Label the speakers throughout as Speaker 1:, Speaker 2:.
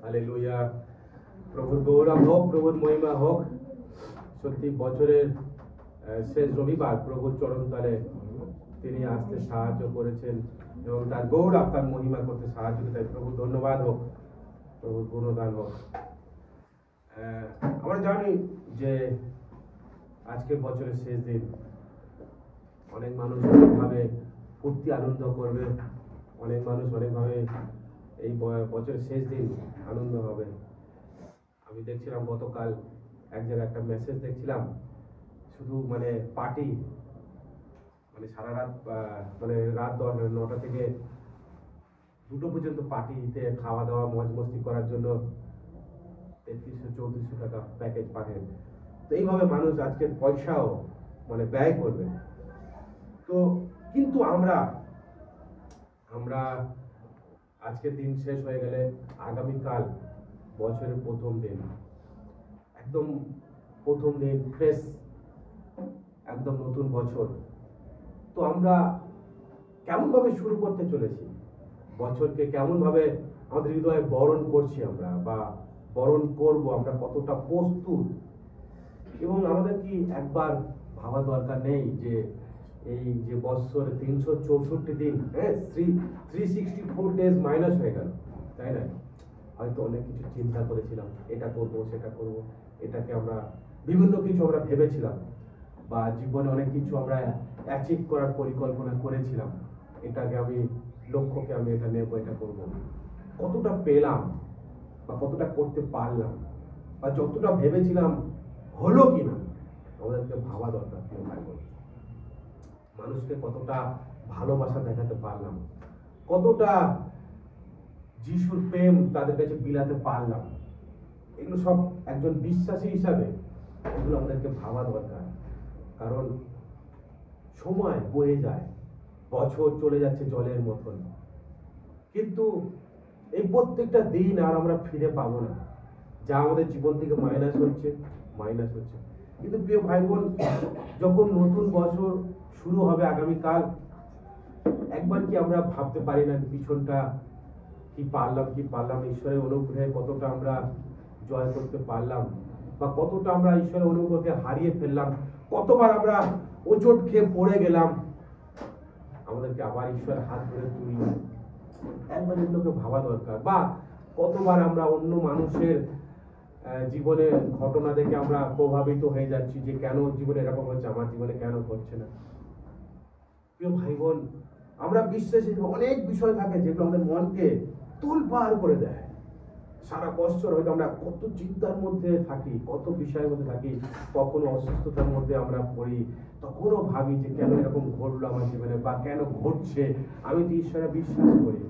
Speaker 1: Hallelujah. প্রভুর গৌরব হোক, প্রভুর মহিমা হোক। সত্যি বছরের শেষ রবিবার প্রভুর চরণতলে তিনি আসতে সাহায্য করেছেন এবং তার গৌরব, তার মহিমা করতে সাহায্য করে। প্রভুর ধন্যবাদ হোক, প্রভুর গুণগান হোক। আমরা জানি যে আজকে বছরের শেষ দিন, অনেক মানুষ অনেকভাবে ফুর্তি আনন্দ করবে, অনেক মানুষ অনেকভাবে এই বছরের শেষ দিন আনন্দ হবে। আমি দেখছিলাম গতকাল এক জায়গায় একটা মেসেজ দেখছিলাম, শুধু পার্টি, সারা রাত, রাত 9টা থেকে 2টো পর্যন্ত পার্টিতে খাওয়া দাওয়া মজ মস্তি করার জন্য 3300-3400 টাকা প্যাকেজ পাঠান। তো এইভাবে মানুষ আজকে পয়সাও ব্যয় করবে। তো কিন্তু আমরা আজকের দিন শেষ হয়ে গেলে আগামীকাল বছরের প্রথম দিন, একদম প্রথম দিন, ফ্রেশ, একদম নতুন বছর। তো আমরা কেমন ভাবে শুরু করতে চলেছি বছরকে, কেমন ভাবে আমাদের হৃদয়ে বরণ করছি আমরা, বা বরণ করব আমরা, কতটা প্রস্তুত? এবং আমাদের কি একবার ভাবা দরকার নেই যে এই যে বছর 364 দিন, 364 ডেজ মাইনাস হয়ে গেল, তাই না? হয়তো অনেক কিছু চিন্তা করেছিলাম, এটা করব, সেটা করব, এটাকে আমরা বিভিন্ন কিছু আমরা ভেবেছিলাম, বা জীবনে অনেক কিছু আমরা অ্যাচিভ করার পরিকল্পনা করেছিলাম। এটাকে আমি লক্ষ্যকে আমি এটা নেব, এটা করব। কতটা পেলাম বা কতটা করতে পারলাম, বা যতটা ভেবেছিলাম হলো কিনা, আমাদেরকে ভাবা দরকার। কেউ ভাই বল, মানুষকে কতটা ভালোবাসা দেখাতে পারলাম, কতটা যিশুর প্রেম তাদের কাছে বিলাতে পারলাম, এগুলো সব একজন বিশ্বাসী হিসাবে এগুলো আমাদেরকে ভাবা দরকার। কারণ সময় বয়ে যায়, বছর চলে যাচ্ছে জলের মতন, কিন্তু এই প্রত্যেকটা দিন আর আমরা ফিরে পাবো না, যা আমাদের জীবন থেকে মাইনাস হচ্ছে। কিন্তু প্রিয় ভাই বোন, যখন নতুন বছর শুরু হবে আগামীকাল, একবার কি আমরা ভাবতে পারি না পিছনটা কি পারলাম, ঈশ্বরের অনুগ্রহে কতটা আমরা জয় করতে পারলাম, বা কতটা আমরা ঈশ্বরের অনুগ্রহকে হারিয়ে ফেললাম, কতবার আমরা ওচট খেয়ে পড়ে গেলাম, আমাদেরকে আবার ঈশ্বরের হাত ধরে তুলি। একবার এগুলোকে ভাবা দরকার। বা কতবার আমরা অন্য মানুষের জীবনের ঘটনা দেখে আমরা প্রভাবিত হয়ে যাচ্ছি যে কেন জীবনে এরকম হচ্ছে, আমার জীবনে কেন ঘটছে না। প্রিয় ভাই বোন, আমরা বিশ্বাসী অনেক বিষয় থাকে যেগুলো আমাদের মনকে তোলপাড় করে দেয়। সারা বছর হয়তো আমরা কত চিন্তার মধ্যে থাকি, কত বিষয়ের মধ্যে থাকি, কখনো অসুস্থতার মধ্যে আমরা পড়ি, তখনও ভাবি যে কেন এরকম ঘটলো আমার জীবনে, বা কেন ঘটছে, আমি তো ঈশ্বরে বিশ্বাস করি।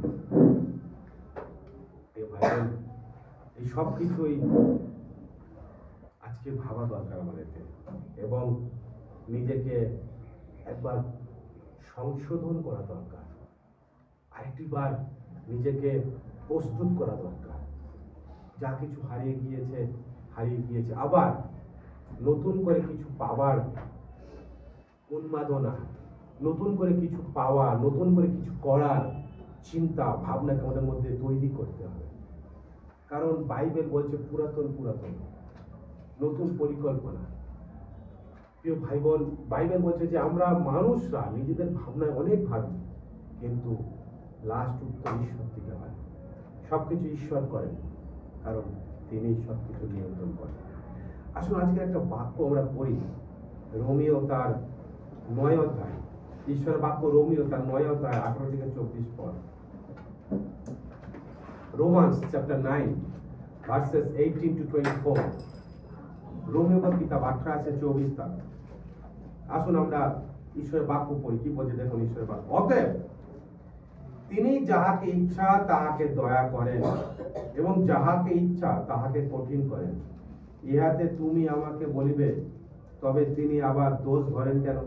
Speaker 1: এই সব কিছুই আজকে ভাবা দরকার আমাদেরকে, এবং নিজেকে একবার সংশোধন করা দরকার, আরেকটিবার নিজেকে প্রস্তুত করা দরকার। যা কিছু হারিয়ে গিয়েছে, আবার নতুন করে কিছু পাওয়ার উন্মাদনা, নতুন করে কিছু পাওয়া, নতুন করে কিছু করার চিন্তা ভাবনাকে আমাদের মধ্যে তৈরি করতে হবে। কারণ বাইবেল বলছে পুরাতন নতুন পরিকল্পনা। প্রিয় ভাই বোন, বাইবেল বলছে যে আমরা মানুষরা নিজেদের ভাবনায় অনেক ভাবি, কিন্তু লাস্ট উত্তর ঈশ্বর থেকে হয়। সবকিছু ঈশ্বর করেন, কারণ তিনি সবকিছু নিয়ন্ত্রণ করেন। আসলে আজকে একটা বাক্য আমরা পড়ি, রোমিও তার 9 অধ্যায়, ঈশ্বরের বাক্য রোমিও তার 9 অধ্যায় 18 থেকে 24 পদ। Romans chapter 9 verses 18 to 24। Romeo কিতাব 18-24। আসুন আমরা ঈশ্বরের বাক্য পড়ি। কি বলছে দেখুন ঈশ্বরের বাক্য। অতএব তিনি যাহাকে ইচ্ছা তাহাকে দয়া করেন, এবং যাহাকে ইচ্ছা তাহাকে কঠিন করেন। ইহাতে তুমি আমাকে বলিবে, তবে তিনি আবার দোষ ধরেন কেন?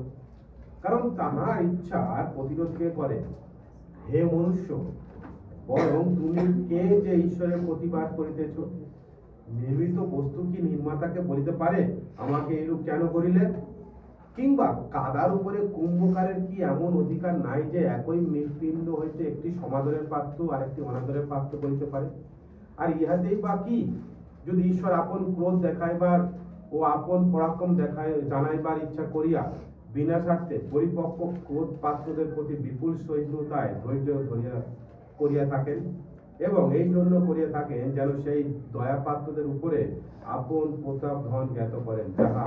Speaker 1: কারণ তাহার ইচ্ছার প্রতিরোধ কে করে? হে মনুষ্য, বরং তুমি কে যে ঈশ্বরের প্রতিবাদ করিতেছ? নির্মিত বস্তু কি নির্মাতাকে বলিতে পারে, আমাকে এরূপ কেন করিলে? কিংবা কাদার উপরে কুম্ভকারের কি এমন অধিকার নাই যে একই মৃৎপিণ্ড হইতে একটি সমাদরের পাত্র আর একটি অনাদরের পাত্র করিতে পারে? আর ইহাতেই বা কি, যদি ঈশ্বর আপন ক্রোধ দেখাইবার ও আপন পরাক্রম দেখায় জানাইবার ইচ্ছা করিয়া বিনা স্বার্থে পরিপক্ক ক্রোধ পাত্রদের প্রতি বিপুল সহিষ্ণুতায় ধৈর্য ধরিয়া করিয়া থাকেন, এবং এই জন্য করিয়া থাকেন যেন সেই দয়া পাত্রদের উপরে আপন প্রতাপ ধন জ্ঞাত করেন, যাহা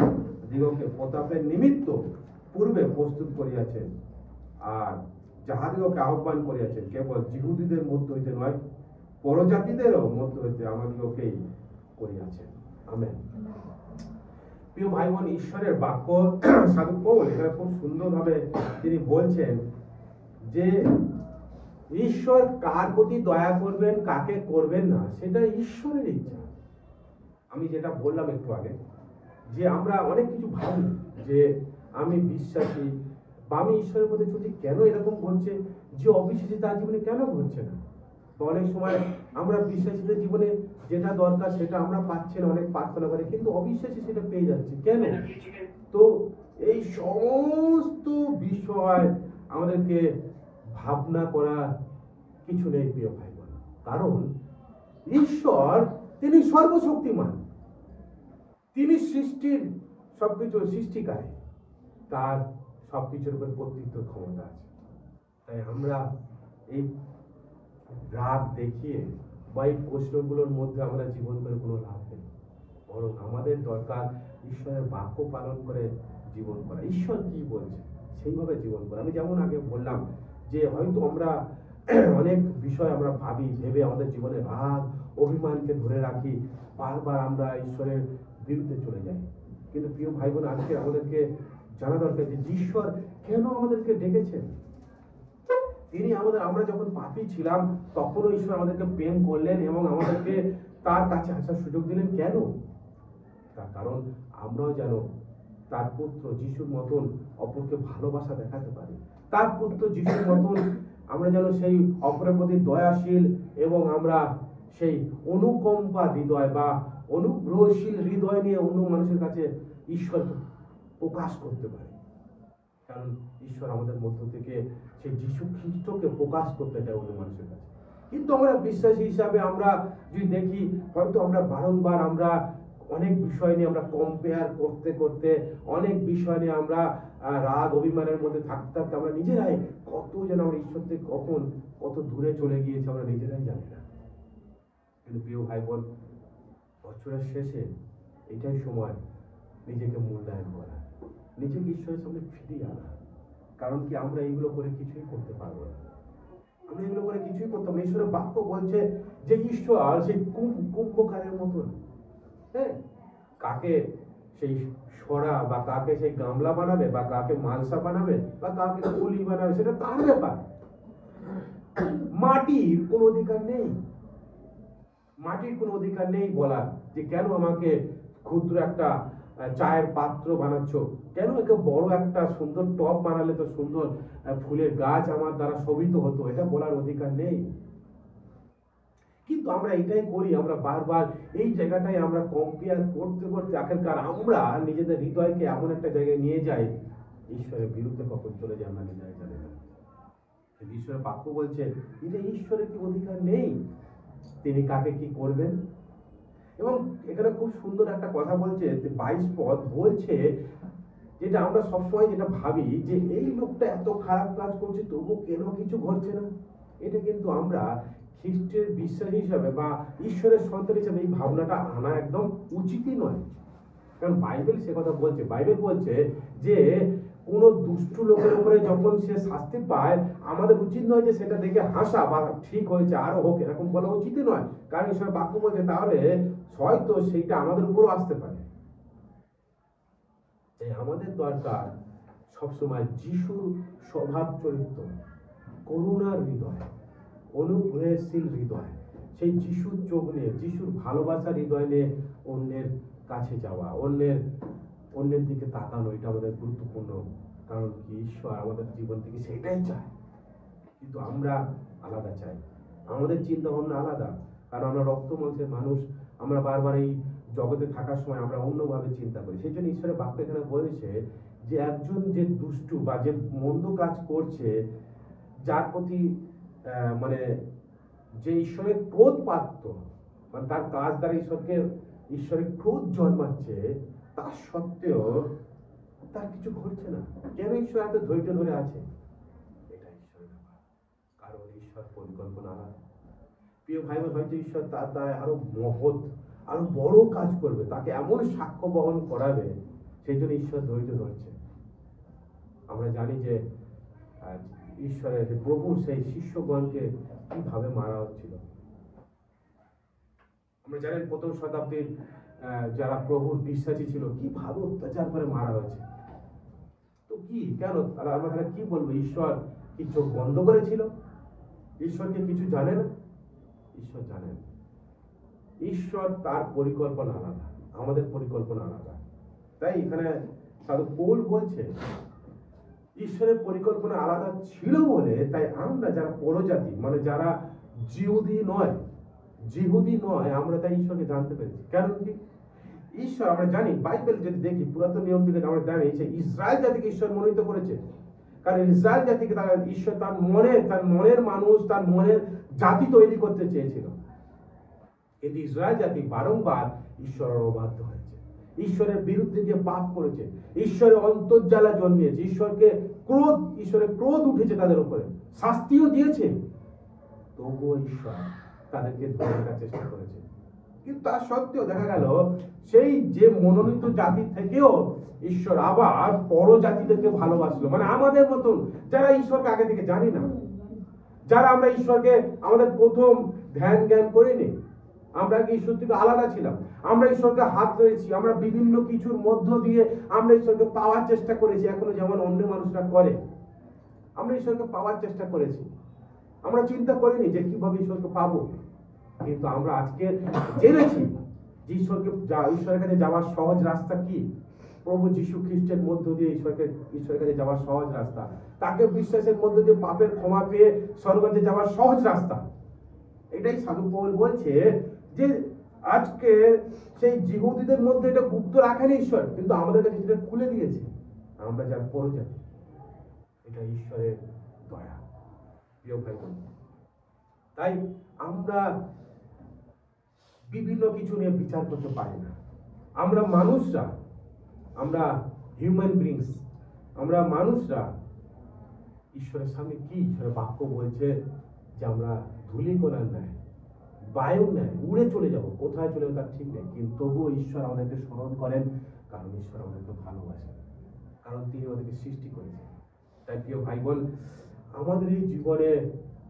Speaker 1: দিগকে প্রতাপের নিমিত্ত পূর্বে প্রস্তুত করিয়াছেন, আর যাহাদিগকে আহ্বান করিয়াছেন কেবল যিহুদীদের মধ্য হইতে নয়, পরজাতিদেরও মধ্য হইতে আমাদিগকেই করিয়াছেন। আমেন। প্রিয় ভাই বোন, ঈশ্বরের বাক্য সাধু পৌল এখানে খুব সুন্দরভাবে তিনি বলছেন যে ঈশ্বর কার প্রতি দয়া করবেন, কাকে করবেন না, সেটা ঈশ্বরের ইচ্ছা। আমি যেটা বললাম একটু আগে, যে আমরা অনেক কিছু ভাবি যে আমি বিশ্বাসী বা আমি ঈশ্বরের প্রতি চলছি, কেন এরকম ঘটছে, যে অবিশ্বাসী তার জীবনে কেন ঘটছে না। তো অনেক সময় আমরা বিশ্বাসীদের জীবনে যেটা দরকার সেটা আমরা পাচ্ছি না, অনেক প্রার্থনা করে, কিন্তু অবিশ্বাসী সেটা পেয়ে যাচ্ছে কেন। তো এই সমস্ত বিষয় আমাদেরকে ভাবনা করা কিছু নেই প্রিয় ভাই বোন, কারণ ঈশ্বর তিনি সর্বশক্তিমান, তিনি সৃষ্টির সবকিছু সৃষ্টিকারী, তার সবকিছুর উপর কর্তৃত্ব ক্ষমতা আছে। তাই আমরা এই রাগ দেখিয়ে বা এই প্রশ্নগুলোর মধ্যে আমরা জীবন করে কোনো লাভ নেই, বরং আমাদের দরকার ঈশ্বরের বাক্য পালন করে জীবন করা। ঈশ্বর কি বলছে সেইভাবে জীবন করা। আমি যেমন আগে বললাম যে হয়তো আমরা অনেক বিষয় আমরা ভেবে আমাদের জীবনে রাগ অভিমানকে ধরে রাখি, বারবার আমরা ঈশ্বরের বিরুদ্ধে চলে যাই। কিন্তু প্রিয় ভাই বোন, আজকে আমাদেরকে জানা দরকার যে ঈশ্বর কেন আমাদেরকে ডেকেছেন। তিনি আমরা যখন পাপী ছিলাম তখনও ঈশ্বর আমাদেরকে প্রেম করলেন এবং আমাদেরকে তার কাছে আসার সুযোগ দিলেন। কেন? তার কারণ আমরাও যেন তার পুত্র যিশুর মতন অপরকে ভালোবাসা দেখাতে পারি, তার পুত্র যিশুর মতন আমরা যেন সেই অপরের প্রতি দয়াশীল এবং আমরা সেই অনুকম্পা হৃদয় বা অনুগ্রহশীল হৃদয় নিয়ে অন্য মানুষের কাছে ঈশ্বর প্রকাশ করতে পারি। কারণ ঈশ্বর আমাদের মধ্য থেকে সেই যিশু খ্রিস্টকে প্রকাশ করতে চায় অন্য মানুষের কাছে। কিন্তু আমরা বিশ্বাসী হিসাবে আমরা যদি দেখি, হয়তো আমরা বারংবার আমরা অনেক বিষয় নিয়ে আমরা কম্পেয়ার করতে করতে, অনেক বিষয় নিয়ে আমরা রাগ অভিমানের মধ্যে থাকতে থাকতে আমরা নিজেরাই কত যেন আমরা ঈশ্বর থেকে কখন কত দূরে চলে গিয়েছি আমরা নিজেরাই জানি না। কিন্তু প্রিয় ভাই বোন, বছরের শেষে এটাই সময় নিজেকে মূল্যায়ন করা, নিজেকে ঈশ্বরের সামনে ফিরিয়ে আনা। কারণ কি, আমরা এইগুলো করে কিছুই করতে পারবো না, আমরা এগুলো করে কিছুই করতাম না। ঈশ্বরের বাক্য বলছে যে ঈশ্বর সেই কুম্ভকারের মতন, হ্যাঁ, কাকে সেই সরা বা কাকে সেই গামলা বানাবে বা কাকে মালসা বানাবে বা কাকে কুলি বানাবে সেটা তার ব্যাপার। মাটির কোনো অধিকার নেই, মাটির কোনো অধিকার নেই বলার যে কেন আমাকে ক্ষুদ্র একটা চায়ের পাত্র বানাচ্ছ, কেন একে বড় একটা সুন্দর টব বানালে তো সুন্দর ফুলের গাছ আমার দ্বারা শোভিত হতো, এটা বলার অধিকার নেই। কিন্তু আমরা এটাই করি, আমরা বারবার এই জায়গাটাই আমরা কম্পেয়ার করতে করতে আখেরকার আমরা নিজেদের হৃদয়কে এমন একটা জায়গায় নিয়ে যাই, ঈশ্বরের বিরুদ্ধে কখন চলে যাই আমরা নিজেরাই জানি না। ঈশ্বরের বাক্য বলছে এটা ঈশ্বরের কি অধিকার নেই তিনি কাকে কি করবেন। এবং এখানে খুব সুন্দর একটা কথা বলছে, 22 পদ বলছে, যেটা আমরা সবসময় যেটা ভাবি যে এই লোকটা এত খারাপ কাজ করছে তবু কেন কিছু ঘটছে না। এটা কিন্তু আমরা খ্রিস্টের বিশ্বাসী হিসাবে বা ঈশ্বরের সন্তান হিসাবে এই ভাবনাটা আনা একদম উচিতই নয়। কারণ বাইবেল সে কথা বলছে, বাইবেল বলছে যে কোন দুষ্ট লোকের উপরে যখন সে শাস্তি পায় আমাদের উচিত নয় যে সেটা দেখে হাসা বা ঠিক হয়েছে আরো হোক এরকম বলা উচিতই নয়। কারণ ঈশ্বরের বাক্য বলছে তাহলে হয়তো সেইটা আমাদের উপরও আসতে পারে। আমাদের দরকার সবসময় যিশুর স্বভাব চরিত্র, করুণার হৃদয়, অনুগ্রহশীল হৃদয়, সেই যিশুর চোখ নিয়ে, যিশুর ভালোবাসার হৃদয় নিয়ে অন্যের কাছে যাওয়া, অন্যের দিকে তাকানো, এটা আমাদের গুরুত্বপূর্ণ। কারণ কি, ঈশ্বর আমাদের জীবন থেকে সেটাই চায়, কিন্তু আমরা আলাদা চাই, আমাদের চিন্তা ভাবনা আলাদা। কারণ আমরা রক্ত মাংসের মানুষ, আমরা বারবার এই জগতে থাকার সময় আমরা অন্যভাবে চিন্তা করি। সেই জন্য ঈশ্বরের বাক্য এখানে বলেছে যে একজন যে দুষ্টু বা যে মন্দ কাজ করছে, যার প্রতি মানে যে ঈশ্বরের ক্রোধ পাত্র, মানে তার কাজ দ্বারা ঈশ্বরের ক্রোধ জন্মাচ্ছে, তা সত্ত্বেও তার কিছু ঘটছে না। কেন ঈশ্বর এত ধৈর্য ধরে আছে? এটা ঈশ্বরের ব্যাপার, কারণ ঈশ্বর পরিকল্পনা আলাদা। প্রিয় ভাই বোন, হয়তো ঈশ্বর তার দ্বারা আরো মহৎ, আরো বড় কাজ করবে, তাকে এমন সাক্ষ্য বহন করাবে, সেই জন্য ঈশ্বর ধৈর্য ধরছে। আমরা জানি যে ঈশ্বরের যে প্রভু সেই শিষ্যগণকে কিভাবে মারা হচ্ছিল। আমরা জানেন প্রথম শতাব্দীর যারা প্রভুর বিশ্বাসী ছিল কিভাবে অত্যাচার করে মারা হয়েছে। তো কি কেন আমরা তাহলে কি বলবো? ঈশ্বর কি চোখ বন্ধ করেছিল? ঈশ্বরকে কিছু জানে না? ঈশ্বর জানেন। ঈশ্বর তার পরিকল্পনা আলাদা, আমাদের পরিকল্পনা আলাদা। তাই এখানে সাধু পৌল বলছে ঈশ্বরের পরিকল্পনা আলাদা ছিল বলে তাই আমরা যারা পরজাতি, মানে যারা জিহুদি নয়, আমরা তাই ঈশ্বরকে জানতে পেরেছি। কারণ কি? ঈশ্বর আমরা জানি, বাইবেল যদি দেখি, পুরাতন নিয়ম থেকে আমরা জানি যে ইসরায়েল জাতিকে ঈশ্বর মনোনীত করেছে। কারণ ইসরায়েল জাতিকে ঈশ্বর তার মনের মানুষ, তার মনের জাতি তৈরি করতে চেয়েছিল। কিন্তু ইসরায়েল জাতি বারংবার ঈশ্বরের অবাধ্য হয়েছে, ঈশ্বরের বিরুদ্ধে গিয়ে পাপ করেছে, ঈশ্বরের অন্তর্জ্বালা জন্মিয়েছে, ঈশ্বরের ক্রোধ উঠেছে তাদের উপরে, শাস্তিও দিয়েছে। তবুও ঈশ্বর তাদেরকে ধরে রাখার চেষ্টা করেছে। কিন্তু তা সত্ত্বেও দেখা গেল সেই যে মনোনীত জাতি থেকেও ঈশ্বর আবার পর জাতিদেরকে ভালোবাসলো, মানে আমাদের মতন যারা ঈশ্বরকে আগে থেকে জানি না, যারা আমরা ঈশ্বরকে আমাদের প্রথম ধ্যান জ্ঞান করিনি, আমরা কি ঈশ্বর থেকে আলাদা ছিলাম, আমরা ঈশ্বরকে হাত ধরেছি, আমরা বিভিন্ন কিছুর মধ্য দিয়ে আমরা ঈশ্বরকে পাওয়ার চেষ্টা করেছি, এখনো যেমন অন্য মানুষরা করে। আমরা ঈশ্বরকে পাওয়ার চেষ্টা করেছি, আমরা চিন্তা করিনি যে কিভাবে ঈশ্বরকে পাবো। কিন্তু আমরা আজকে জেনেছি যে ঈশ্বরের কাছে যাওয়ার সহজ রাস্তা কি? প্রভু যীশু খ্রিস্টের মধ্য দিয়ে ঈশ্বরের কাছে যাওয়ার সহজ রাস্তা, তাকে বিশ্বাসের মধ্য দিয়ে পাপের ক্ষমা পেয়ে স্বর্গে যাওয়ার সহজ রাস্তা। এটাই সাধু পৌল বলছে যে আজকে সেই জিহুদীদের মধ্যে এটা গুপ্ত রাখেনি ঈশ্বর, কিন্তু আমাদের কাছে সেটা খুলে দিয়েছে। আমরা যার পরজাতি, এটা ঈশ্বরের দয়া। প্রিয় ভাই বোন, তাই আমরা বিভিন্ন কিছু নিয়ে বিচার করতে পারি না। আমরা মানুষরা, আমরা হিউম্যান বিংস, আমরা মানুষরা ঈশ্বরের সামনে কি ঈশ্বরের বাক্য বলছে যে আমরা ধূলিকণার ন্যায়, বায়ুর ন্যায় উড়ে চলে যাব, কোথায় চলে যাবো তার ঠিক নেই। কিন্তু তবুও ঈশ্বর আমাদেরকে স্মরণ করেন, কারণ ঈশ্বর আমাদেরকে ভালোবাসেন, কারণ তিনি আমাদেরকে সৃষ্টি করেছেন। তাই প্রিয় ভাই বোন, আমাদের এই জীবনে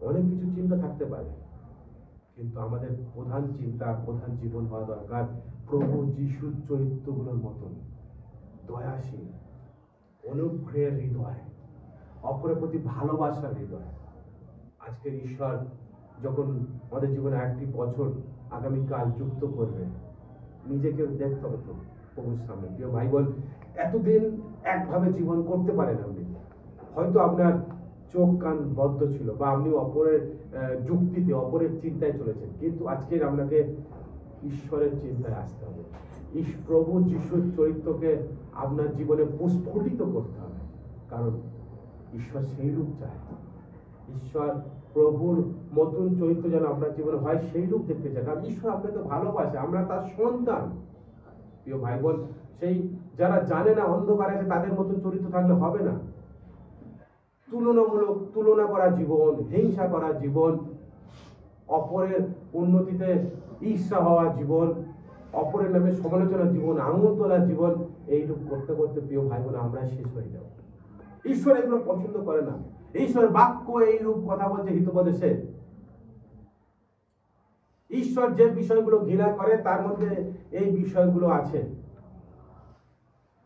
Speaker 1: অনেক কিছু চিন্তা থাকতে পারে, কিন্তু আমাদের প্রধান চিন্তা, প্রধান জীবন হওয়া দরকার প্রভু যিশুর চরিত্রগুলোর মতন দয়াশীল, অনুগ্রহের হৃদয়, অপরের প্রতি ভালোবাসার হৃদয়। আজকের ঈশ্বর যখন আমাদের জীবনে একটি বছর আগামীকাল যুক্ত করবে, নিজেকে দেখতে হবে তো প্রভুর সামনে। প্রিয় ভাই বোন, এতদিন একভাবে জীবন করতে পারেন আপনি, হয়তো আপনার চোখ কান বদ্ধ ছিল, বা আপনি অপরের যুক্তিতে, অপরের চিন্তায় চলেছেন, কিন্তু আজকের আপনাকে ঈশ্বরের চিন্তায় আসতে হবে। প্রভু যিশুর চরিত্রকে আপনার জীবনে প্রস্ফুটিত করতে হবে, কারণ ঈশ্বর সেই রূপ চায়। ঈশ্বর প্রভুর মতন চরিত্র যেন আপনার জীবনে হয়, সেই রূপ দেখতে চায়। কারণ ঈশ্বর আপনাকে ভালোবাসে, আমরা তার সন্তান। প্রিয় ভাই বোন, সেই যারা জানে না, অন্ধকার আছে, তাদের মতন চরিত্র থাকলে হবে না। তুলনা করা জীবন, হিংসা করা জীবন, অপরের উন্নতিতে ঈর্ষা হওয়া জীবন, অপরের নামে সমালোচনার জীবন, আঙুল তোলার জীবন, এইরূপ করতে করতে প্রিয় ভাই বোন আমরা শেষ হয়ে যাব। ঈশ্বর এগুলো পছন্দ করে না। ঈশ্বর বাক্য এইরূপ কথা বলছে হিতোপদেশে। ঈশ্বর যে বিষয়গুলো ঘৃণা করে তার মধ্যে এই বিষয়গুলো আছে।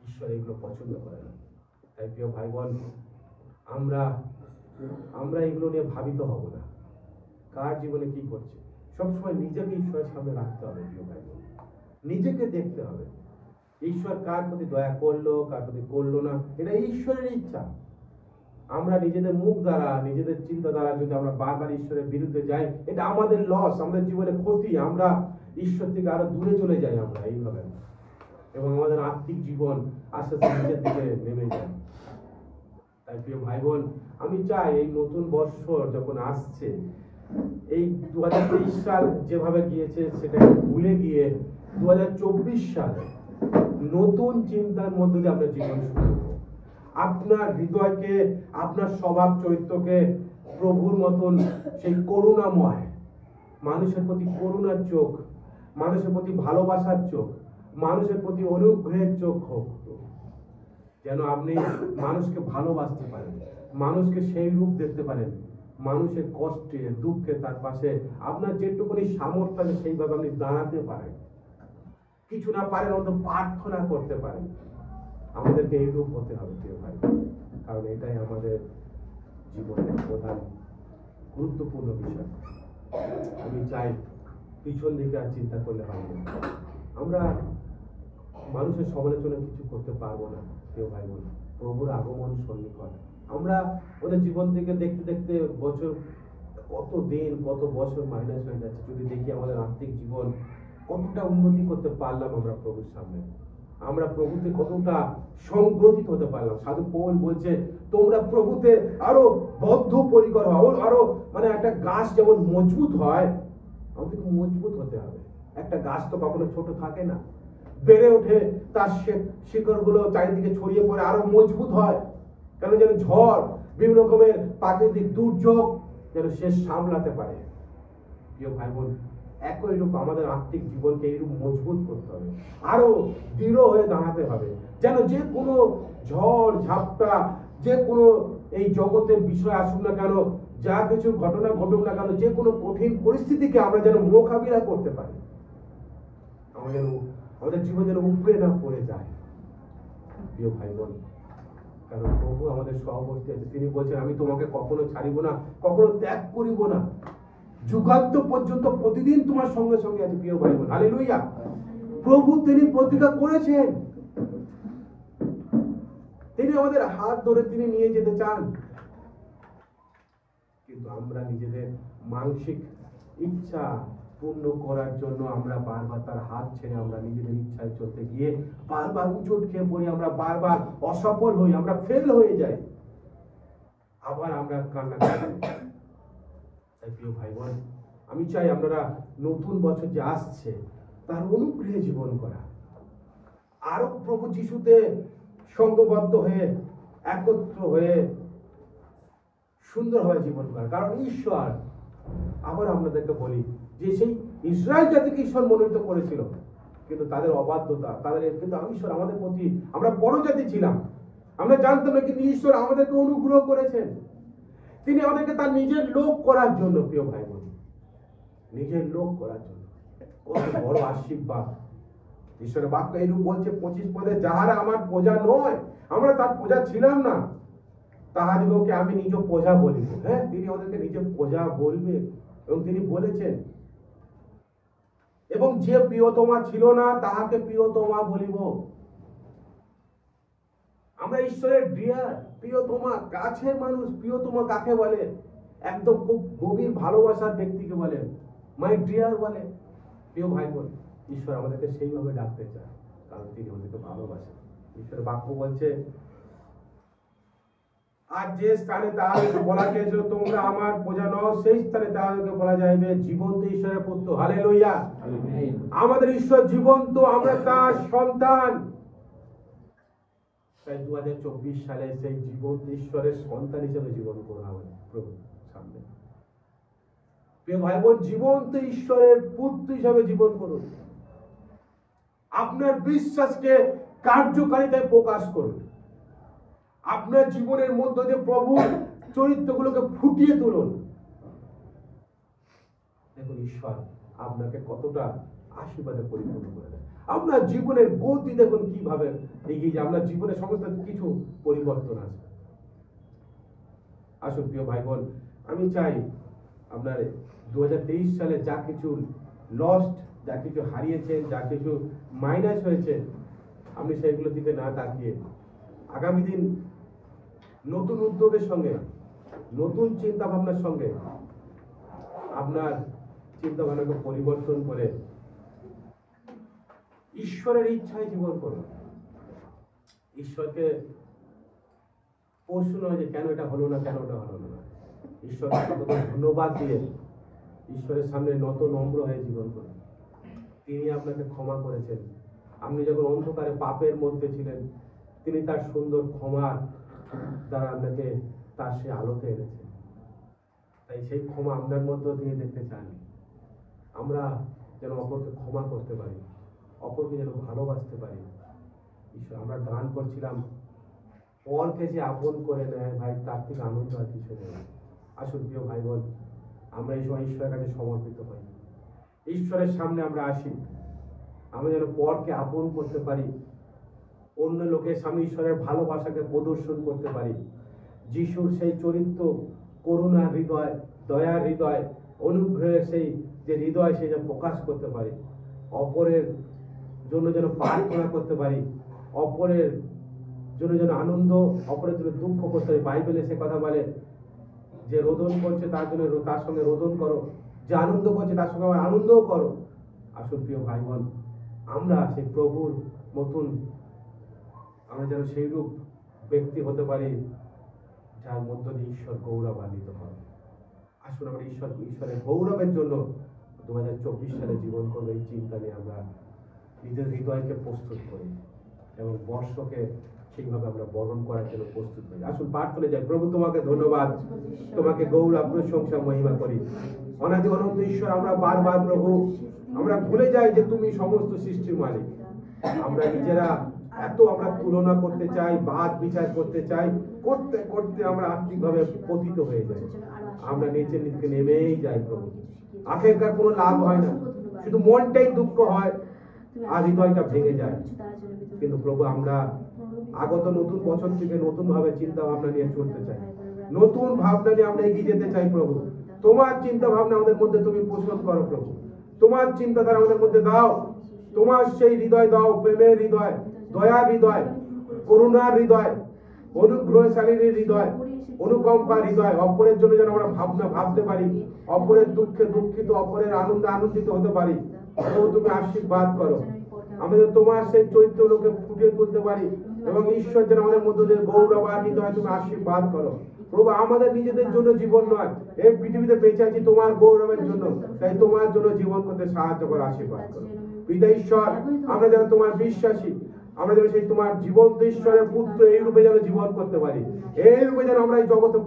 Speaker 1: ঈশ্বর এগুলো পছন্দ করে না। তাই প্রিয় ভাই বোন, আমরা এগুলো নিয়ে ভাবিত হব না, কার জীবনে কি করছে। সবসময় নিজেকে ঈশ্বরের সামনে রাখতে হবে। প্রিয় ভাই বোন, নিজেকে দেখতে হবে ঈশ্বর কার প্রতি দয়া করলো, কার প্রতি করলো না, এটা ঈশ্বরের ইচ্ছা। আমরা নিজেদের মুখ দ্বারা, নিজেদের চিন্তা দ্বারা যদি আমরা বারবার ঈশ্বরের বিরুদ্ধে যাই, এটা আমাদের লস, আমাদের জীবনে ক্ষতি। আমরা ঈশ্বর থেকে আরো দূরে চলে যাই আমরা এইভাবে, এবং আমাদের আত্মিক জীবন আস্তে আস্তে নিজের দিকে নেমে যায়। তাই প্রিয় ভাই বোন, আমি চাই এই নতুন বৎসর যখন আসছে, এই 2023 সাল যেভাবে গিয়েছে সেটাকে ভুলে গিয়ে 2024 সালে নতুন চিন্তার মধ্যে দিয়ে আমরা জীবন শুরু করব। আপনার হৃদয়কে, আপনার স্বভাব চরিত্রকে প্রভুর মতন সেই করুণাময়, মানুষের প্রতি করুণার চোখ, মানুষের প্রতি ভালোবাসার চোখ, মানুষের প্রতি অনুগ্রহের চোখ হোক, যেন আপনি মানুষকে ভালোবাসতে পারেন, মানুষকে সেই রূপ দেখতে পারেন, মানুষের কষ্টে দুঃখে তার পাশে আপনার যেটুকুনি সামর্থ্য আছে সেইভাবে আপনি দাঁড়াতে পারেন, কিছু না পারেন অন্তত প্রার্থনা করতে পারেন। আমাদেরকে এই রূপ হতে হবে প্রিয় ভাই, কারণ এটাই আমাদের জীবনের প্রধান গুরুত্বপূর্ণ বিষয়। আমি চাই পিছন দিকে আর চিন্তা করলে হবে না। আমরা মানুষের সমালোচনা কিছু করতে পারবো না প্রিয় ভাই বোন। প্রভুর আগমন সন্নিকট, আমরা ওদের জীবন থেকে দেখতে দেখতে বছর, কত দিন কত বছর মাইনাস হয়ে যাচ্ছে। যদি দেখি আমাদের আর্থিক জীবন কতটা উন্নতি করতে পারলাম আমরা প্রভুর সামনে, আমরা প্রভুতে কতটা সংগ্রহিত হতে পারলাম। সাধু পৌল বলছে তোমরা প্রভুতে আরো বদ্ধপরিকর হও, আরো মানে একটা গাছ যেমন মজবুত হয়, আমাদেরকে মজবুত হতে হবে। একটা গাছ তো কখনো ছোট থাকে না, বেড়ে ওঠে, তার শিকড় গুলো চারিদিকে ছড়িয়ে পড়ে আরো মজবুত হয়, কেন যেন ঝড়, বিভিন্ন রকমের প্রাকৃতিক দুর্যোগ যেন সে সামলাতে পারে। প্রিয় ভাই বোন, একই রূপ আমাদের আত্মিক জীবনকে এইরূপ মজবুত করতে হবে, আরো দৃঢ় হয়ে দাঁড়াতে হবে, যেন যে কোনো ঝড় ঝাপটা, যে কোনো এই জগতের বিষয় আসুক না কেন, যা কিছু ঘটনা ঘটুক না কেন, যে কোনো কঠিন পরিস্থিতিকে আমরা যেন মোকাবিলা করতে পারি, আমরা যেন আমাদের জীবন যেন উপড়ে না পড়ে যায় প্রিয় ভাই বোন। কারণ প্রভু আমাদের সহবর্তী আছে, তিনি বলছেন আমি তোমাকে কখনো ছাড়িব না, কখনো ত্যাগ করিব না, যুগান্ত পর্যন্ত প্রতিদিন তোমার সঙ্গে সঙ্গে আছে প্রিয় ভাই বোন। হালেলুয়া। প্রভু তিনি প্রতিজ্ঞা করেছেন, তিনি আমাদের হাত ধরে তিনি নিয়ে যেতে চান, কিন্তু আমরা নিজেদের মানসিক ইচ্ছা পূর্ণ করার জন্য আমরা বারবার তার হাত ছেড়ে আমরা নিজেদের ইচ্ছায় চলতে গিয়ে বারবার উচট খেয়ে পড়ি, আমরা বারবার অসফল হই, আমরা ফেল হয়ে যাই, আবার আমরা কান্না করি। তাই প্রিয় ভাই বোন, আমি চাই আপনারা নতুন বছর যে আসছে তার অনুগ্রহে জীবন করা, আরো প্রভু যিশুতে সঙ্গবদ্ধ হয়ে একত্র হয়ে সুন্দরভাবে জীবন করা। কারণ ঈশ্বর, আবার আপনাদেরকে বলি যে সেই ইসরায়েল জাতিকে ঈশ্বর মনোনীত করেছিল, কিন্তু তাদের অবাধ্যতা, তাদের কিন্তু ঈশ্বর আমাদের প্রতি, আমরা বড় জাতি ছিলাম, আমরা জানতাম না, কিন্তু ঈশ্বর আমাদেরকে অনুগ্রহ করেছেন, তিনি আমাদেরকে তার নিজের লোক করার জন্য প্রিয় ভাই বোন, নিজের লোক করার জন্য। কত বড় আশীর্বাদ! ঈশ্বরের বাক্য এইরূপ বলছে 25 পদে, যাহারা আমার প্রজা নয়, আমরা তার প্রজা ছিলাম না, তাহাদিগকে আমি নিজ প্রজা বলিব। হ্যাঁ, তিনি আমাদেরকে নিজের প্রজা বলবেন, এবং তিনি বলেছেন, এবং যে প্রিয়তমা ছিল না তাহাকে প্রিয়তমা বলিব। আমরা ঈশ্বরের ডিয়ার, প্রিয়তমা, কাছের মানুষ। প্রিয়তমা কাকে বলে? একদম খুব গভীর ভালোবাসার ব্যক্তিকে বলে মাই ডিয়ার বলে। প্রিয় ভাই বোন, ঈশ্বর আমাদেরকে সেইভাবে ডাকতে চায়, কারণ তিনি আমাদেরকে ভালোবাসেন। ঈশ্বরের বাক্য বলছে, আর যে স্থানে তাহাদেরকে বলা গিয়েছিল তোমরা আমার প্রজা নও, সেই স্থানে তাহাদেরকে বলা যাইবে জীবন্ত ঈশ্বরের পুত্র। হালেলুয়া। আমাদের ঈশ্বর জীবন্ত, আমরা তার সন্তান। তাই 2024 সালে সেই জীবন্ত ঈশ্বরের সন্তান হিসেবে জীবন করা হবে প্রভুর সামনে। প্রিয় ভাই বোন, জীবন্ত ঈশ্বরের পুত্র হিসেবে জীবন করুন, আপনার বিশ্বাসকে কার্যকারিতায় প্রকাশ করুন, আপনার জীবনের মধ্য দিয়ে প্রভুর চরিত্রগুলোকে ফুটিয়ে তুলুন। দেখুন ঈশ্বর আপনাকে কতটা আশীর্বাদে পরিপূর্ণ করে দেয়। আপনার জীবনের গতি দেখুন কিভাবে এগিয়ে যায়, আপনার জীবনে সমস্ত কিছু পরিবর্তন আসবে। আসুন প্রিয় ভাই বোন, আমি চাই আপনার 2023 সালে যা কিছু লস্ট, যা কিছু হারিয়েছেন, যা কিছু মাইনাস হয়েছে, আপনি সেইগুলোর দিকে না তাকিয়ে আগামী দিন নতুন উদ্যোগের সঙ্গে, নতুন চিন্তা ভাবনার সঙ্গে আপনার চিন্তা ভাবনাকে পরিবর্তন করে ঈশ্বরের ইচ্ছায় জীবন করুন। ঈশ্বরকে প্রশ্ন নয় যে কেন এটা হলো না, কেন ওটা হলো না, ঈশ্বরকে ধন্যবাদ দিয়ে ঈশ্বরের সামনে নত নম্র হয়ে জীবন করুন। তিনি আপনাকে ক্ষমা করেছেন। আপনি যখন অন্ধকারে পাপের মধ্যে ছিলেন, তিনি তার সুন্দর ক্ষমার দ্বারা আপনাকে তার সে আলোতে এনেছেন। তাই সেই ক্ষমা আপনার মধ্যে দিয়ে দেখতে চান। আমরা যেন অপরকে ক্ষমা করতে পারি, অপরকে যেন ভালোবাসতে পারি। ঈশ্বর, আমরা গান করছিলাম, পরকে যে আপন করে নেয় ভাই, তার থেকে আনন্দ আর কিছু নেই। আসুন প্রিয় ভাই বোন, আমরা এই সময় ঈশ্বরের কাছে সমর্পিত হই, ঈশ্বরের সামনে আমরা আসি। আমরা যেন পরকে আপন করতে পারি, অন্য লোকের সামনে ঈশ্বরের ভালোবাসাকে প্রদর্শন করতে পারি। যিশুর সেই চরিত্র, করুণার হৃদয়, দয়ার হৃদয়, অনুগ্রহের সেই যে হৃদয়, সে যেন প্রকাশ করতে পারি। অপরের জন্য যেন প্রার্থনা করতে পারি, অপরের জন্য যেন আনন্দ, অপরের জন্য দুঃখ করতে পারি। বাইবেলে সে কথা বলে যে রোদন করছে তার জন্য তার সঙ্গে রোদন করো, যে আনন্দ করছে তার সঙ্গে আবার আনন্দও করো। আসুন প্রিয় ভাই বোন, আমরা সেই প্রভুর মতন আমরা যেন সেই রূপ ব্যক্তি হতে পারি যার মধ্য দিয়ে ঈশ্বর গৌরবান্বিত হয়। আসুন আমরা ঈশ্বরের গৌরবের জন্য 2024 সালে জীবন করবো, এই চিন্তা নিয়ে আমরা নিজের হৃদয়কে প্রস্তুত করি এবং বর্ষকে সেইভাবে আমরা বরণ করার জন্য প্রস্তুত হই। আসুন প্রার্থনা যাই। প্রভু, তোমাকে ধন্যবাদ, তোমাকে গৌরব, প্রশংসা, মহিমা করি। অনাদি অনন্ত ঈশ্বর, আমরা বারবার প্রভু আমরা ভুলে যাই যে তুমি সমস্ত সৃষ্টির মালিক। আমরা নিজেরা আমরা তুলনা করতে চাই, বাদ বিচার করতে চাই, করতে করতে আমরা আত্মিকভাবে পতিত হয়ে যাই। আমরা নিচের দিকে নেমেই যাই প্রভু। আখেরকার কোনো লাভ হয় না, শুধু মনটাই দুঃখ হয় আর হৃদয়টা ভেঙে যায়। কিন্তু প্রভু, আমরা আগত নতুন বছর থেকে নতুন ভাবে চিন্তা ভাবনা নিয়ে চলতে চাই, নতুন ভাবনা নিয়ে আমরা এগিয়ে যেতে চাই প্রভু। তোমার চিন্তা ভাবনা আমাদের মধ্যে তুমি পোষণ করো প্রভু, তোমার চিন্তাধারা আমাদের মধ্যে দাও, তোমার সেই হৃদয় দাও, প্রেমের হৃদয়, দয়ার হৃদয়, করুণার হৃদয়, অনুগ্রহশালীর হৃদয়, অনুকম্পার হৃদয়। অপরের জন্য যেন আমরা ভাবনা ভাবতে পারি, অপরের দুঃখে দুঃখিত, অপরের আনন্দে আনন্দিত হতে পারি। তুমি আশীর্বাদ করো, আমাদের তোমার সেই চরিত্রগুলোকে ফুটিয়ে তুলতে পারি এবং ঈশ্বর যেন আমাদের মধ্যে দিয়ে গৌরবান্বিত হয়। তুমি আশীর্বাদ করো প্রভু। আমাদের নিজেদের জন্য জীবন নয়, এই পৃথিবীতে বেঁচে আছি তোমার গৌরবের জন্য, তাই তোমার জন্য জীবন করতে সাহায্য করো, আশীর্বাদ করো পিতা ঈশ্বর। আমরা যেন তোমার বিশ্বাসী, আমরা যেন সেই তোমার জীবন্ত ঈশ্বরের পুত্র এই রূপে যেন জীবন করতে পারি, এই রূপে যেন আমরা এই জগতে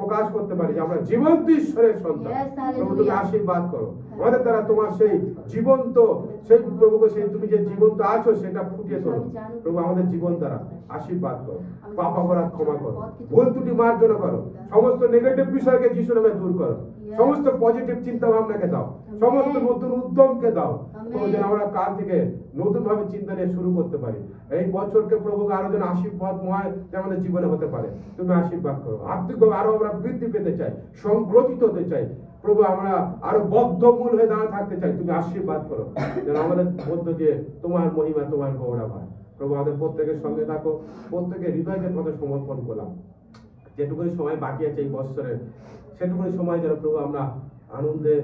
Speaker 1: প্রকাশ করতে পারি যে আমরা জীবন্ত ঈশ্বরের সন্তান। প্রভু, তুমি আশীর্বাদ করো আমাদের দ্বারা, তোমার সেই জীবন্ত সেই প্রভুকে সেই তুমি যে জীবন্ত আছো সেটা ফুটিয়ে তোলো প্রভু আমাদের জীবন দ্বারা। আশীর্বাদ করো, পাপ অপরাধ ক্ষমা করো, ভুল ত্রুটি মার্জনা করো, সমস্ত নেগেটিভ বিষয়কে যিশু নামে দূর করো, সমস্ত পজিটিভ চিন্তা ভাবনাকে দাও, সমস্ত নতুন উদ্যমকে দাও প্রভু, যেন আমরা কাল থেকে নতুন ভাবে চিন্তা নিয়ে শুরু করতে পারি। এই বছরকে প্রভুকে আরো যেন আশীর্বাদময় যে আমাদের জীবনে হতে পারে, তুমি আশীর্বাদ করো। আত্মিকভাবে আরো আমরা বৃদ্ধি পেতে চাই, সংগ্রথিত হতে চাই প্রভু, আমরা আরো বদ্ধমূল হয়ে দাঁড়িয়ে থাকতে চাই। তুমি আশীর্বাদ করো যেন আমাদের মধ্য দিয়ে তোমার মহিমা, তোমার গৌরব হয় প্রভু। আমাদের প্রত্যেকের সঙ্গে থাকো, প্রত্যেকের হৃদয়কে তোমাদের সমর্পণ করলাম। যেটুকুনি সময় বাকি আছে এই বৎসরের, সেটুকুনি সময় যেন প্রভু আমরা আনন্দে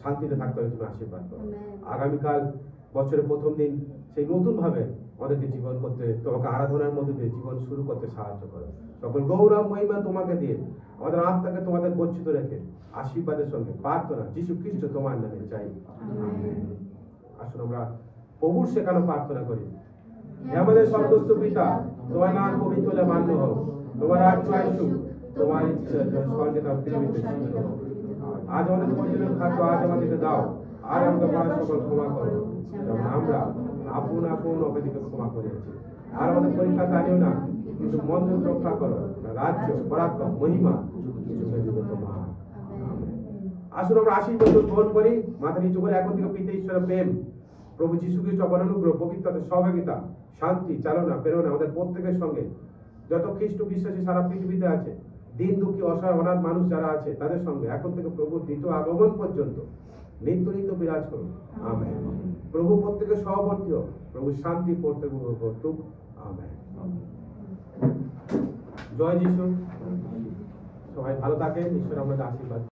Speaker 1: শান্তিতে থাকতে হবে, তুমি আশীর্বাদ করো। আগামীকাল বছরের প্রথম দিন সেই নতুন ভাবে আমাদেরকে জীবন করতে, তোমাকে আরাধনার মধ্যে দিয়ে জীবন শুরু করতে সাহায্য করো। সকল গৌরব মহিমা তোমাকে দিয়ে আমাদের আত্মাকে তোমাদের গচ্ছিত রেখে আশীর্বাদের সঙ্গে প্রার্থনা যীশু খ্রিস্ট তোমার নামে চাই, আমেন। আসুন আমরা প্রভুর শেখানো প্রার্থনা করি। হে আমাদের স্বর্গস্থ পিতা, তোমার নাম পবিত্র হলে মান্য হোক, তোমার রাজ্য আসুক, তোমার ইচ্ছা স্বর্গে তার পৃথিবীতে সিদ্ধ হোক। আজ আমাদের প্রয়োজনীয় খাদ্য আজ আমাদেরকে দাও, আর আমাদের পাপ সকল ক্ষমা করো, যেমন আমরা আপন আপন অপরাধীকে ক্ষমা করেছি। আর আমাদের পরীক্ষা আনিও না, কিন্তু মন থেকে রক্ষা করো, রাজ্য, পরাক্রম, মহিমা যুগে যুগে তোমার, আমেন। আসুন আমরা আশীর্বাদ গ্রহণ করি, মাথা নিচু করে এখন থেকে পিতা ঈশ্বরের প্রেম, প্রভু যীশু খ্রিস্ট অনুগ্রহ, পবিত্রতা, সহভাগিতা, শান্তি, চালনা, প্রেরণা আমাদের প্রত্যেকের সঙ্গে, যত খ্রিস্ট বিশ্বাসী সারা পৃথিবীতে আছে, দিন দুঃখী, অসহায়, অনাথ মানুষ যারা আছে তাদের সঙ্গে এখন থেকে প্রভুর দ্বিতীয় আগমন পর্যন্ত নিত্য নিত্য বিরাজ করুন, আমেন। প্রভু প্রত্যেকের সহবর্তী হোক, প্রভু শান্তি প্রত্যেকের উপর বর্তুক, আমেন। জয় যিশু। সবাই ভালো থাকেন, ঈশ্বর আমাদের আশীর্বাদ।